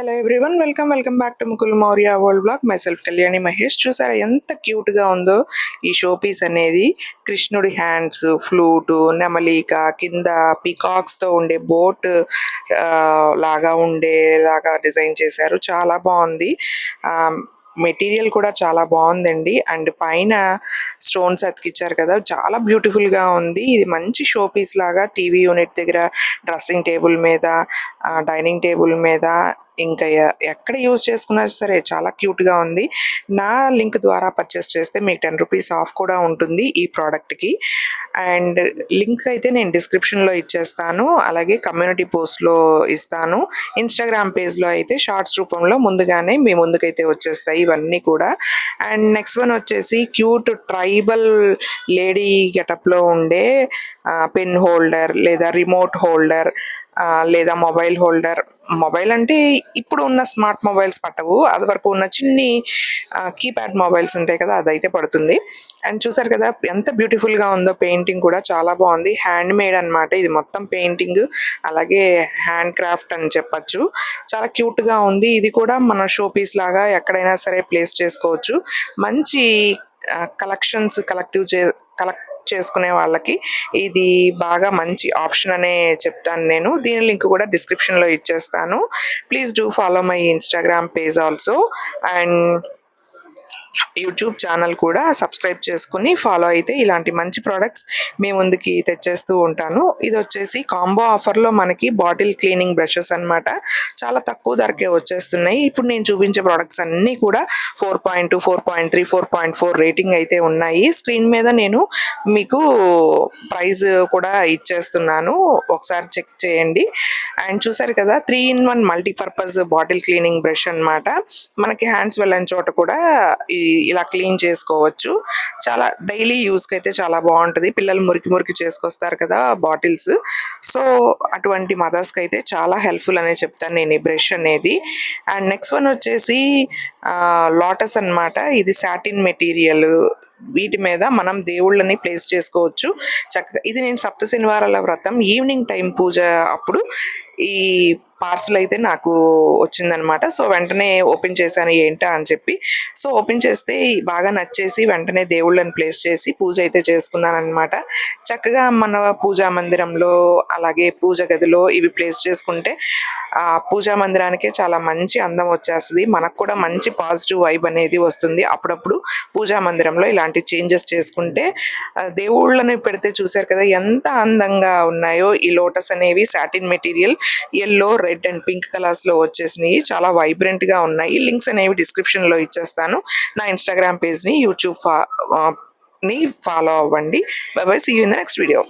Hello everyone, welcome back to Mukul Maurya world blog. My self Kalyani Mahesh. చూసారా ఎంత క్యూట్గా ఉందో ఈ షో పీస్ అనేది. కృష్ణుడి హ్యాండ్స్, ఫ్లూటు, నెమలిక, కింద పీకాక్స్తో ఉండే బోట్ లాగా ఉండేలాగా డిజైన్ చేశారు. చాలా బాగుంది. మెటీరియల్ కూడా చాలా బాగుందండి. అండ్ పైన స్టోన్స్ అతికిచ్చారు కదా, చాలా బ్యూటిఫుల్ గా ఉంది. ఇది మంచి షో పీస్ లాగా టీవీ యూనిట్ దగ్గర, డ్రెస్సింగ్ టేబుల్ మీద, డైనింగ్ టేబుల్ మీద, ఇంకా ఎక్కడ యూజ్ చేసుకున్నా సరే చాలా క్యూట్ గా ఉంది. నా లింక్ ద్వారా పర్చేస్ చేస్తే మీకు 10 రూపీస్ ఆఫ్ కూడా ఉంటుంది ఈ ప్రోడక్ట్ కి. అండ్ లింక్ అయితే నేను డిస్క్రిప్షన్ లో ఇచ్చేస్తాను, అలాగే కమ్యూనిటీ పోస్ట్ లో ఇస్తాను. ఇన్స్టాగ్రామ్ పేజ్ లో అయితే షార్ట్స్ రూపంలో ముందుగానే మీ ముందుకైతే వచ్చేస్తాయి ఇవన్నీ కూడా. అండ్ నెక్స్ట్ వన్ వచ్చేసి క్యూట్ ట్రైబల్ లేడీ గెటప్ లో ఉండే పెన్ హోల్డర్ లేదా రిమోట్ హోల్డర్ లేదా మొబైల్ హోల్డర్. మొబైల్ అంటే ఇప్పుడు ఉన్న స్మార్ట్ మొబైల్స్ పట్టవు, అది వరకు ఉన్న చిన్ని కీప్యాడ్ మొబైల్స్ ఉంటాయి కదా, అదైతే పడుతుంది. అండ్ చూసారు కదా ఎంత బ్యూటిఫుల్ గా ఉందో. పెయింటింగ్ కూడా చాలా బాగుంది, హ్యాండ్ మేడ్ అన్నమాట ఇది మొత్తం పెయింటింగ్, అలాగే హ్యాండ్ క్రాఫ్ట్ అని చెప్పచ్చు. చాలా క్యూట్ గా ఉంది. ఇది కూడా మన షో పీస్ లాగా ఎక్కడైనా సరే ప్లేస్ చేసుకోవచ్చు. మంచి కలెక్షన్స్ కలెక్ట్ చేసుకునే వాళ్ళకి ఇది బాగా మంచి ఆప్షన్ అనే చెప్తాను నేను. దీని లింక్ కూడా డిస్క్రిప్షన్ లో ఇచ్చేస్తాను. Please do follow my Instagram page also. And YouTube channel కూడా సబ్స్క్రైబ్ చేసుకుని ఫాలో అయితే ఇలాంటి మంచి ప్రోడక్ట్స్ మీ ముందుకి తెచ్చేస్తూ ఉంటాను. ఇది వచ్చేసి కాంబో ఆఫర్లో మనకి బాటిల్ క్లీనింగ్ బ్రషెస్ అన్నమాట. చాలా తక్కువ ధరకే వచ్చేస్తున్నాయి. ఇప్పుడు నేను చూపించే ప్రోడక్ట్స్ అన్నీ కూడా 4.2, 4.3, 4.4 రేటింగ్ అయితే ఉన్నాయి. స్క్రీన్ మీద నేను మీకు ప్రైస్ కూడా ఇచ్చేస్తున్నాను, ఒకసారి చెక్ చేయండి. అండ్ చూసారు కదా 3-in-1 multipurpose bottle cleaning brush అన్నమాట. మనకి హ్యాండ్స్ వెళ్ళని చోట కూడా ఇలా క్లీన్ చేసుకోవచ్చు. చాలా డైలీ యూస్ కి అయితే చాలా బాగుంటది. పిల్లలు మురికి చేసుకొస్తారు కదా బాటిల్స్, సో అటువంటి మదర్స్ కి అయితే చాలా హెల్ప్ఫుల్ అనే చెప్తాను నేను ఈ బ్రష్ అనేది. అండ్ నెక్స్ట్ వన్ వచ్చేసి లోటస్ అన్నమాట. ఇది సాటిన్ మెటీరియల్, వీటి మీద మనం దేవుళ్ళని ప్లేస్ చేసుకోవచ్చు చక్కగా. ఇది నేను సప్త శనివారాల వ్రతం ఈవినింగ్ టైం పూజ అప్పుడు ఈ పార్సల్ అయితే నాకు వచ్చిందనమాట. సో వెంటనే ఓపెన్ చేశాను ఏంటా అని చెప్పి. సో ఓపెన్ చేస్తే బాగా నచ్చేసి వెంటనే దేవుళ్ళని ప్లేస్ చేసి పూజ అయితే చేసుకున్నాను అనమాట. చక్కగా మన పూజా మందిరంలో, అలాగే పూజ గదిలో ఇవి ప్లేస్ చేసుకుంటే ఆ పూజా మందిరానికే చాలా మంచి అందం వచ్చేస్తుంది. మనకు కూడా మంచి పాజిటివ్ వైబ్ అనేది వస్తుంది. అప్పుడప్పుడు పూజా మందిరంలో ఇలాంటి చేంజెస్ చేసుకుంటే దేవుళ్ళని పెడితే చూసారు కదా ఎంత అందంగా ఉన్నాయో. ఈ లోటస్ అనేవి satin material, yellow, red and pink colours లో వచ్చేసినాయి. చాలా వైబ్రెంట్ గా ఉన్నాయి. లింక్స్ అనేవి డిస్క్రిప్షన్ లో ఇచ్చేస్తాను. నా ఇన్స్టాగ్రామ్ పేజ్ ని, యూట్యూబ్ ని ఫాలో అవ్వండి. Bye bye, see you in the next video.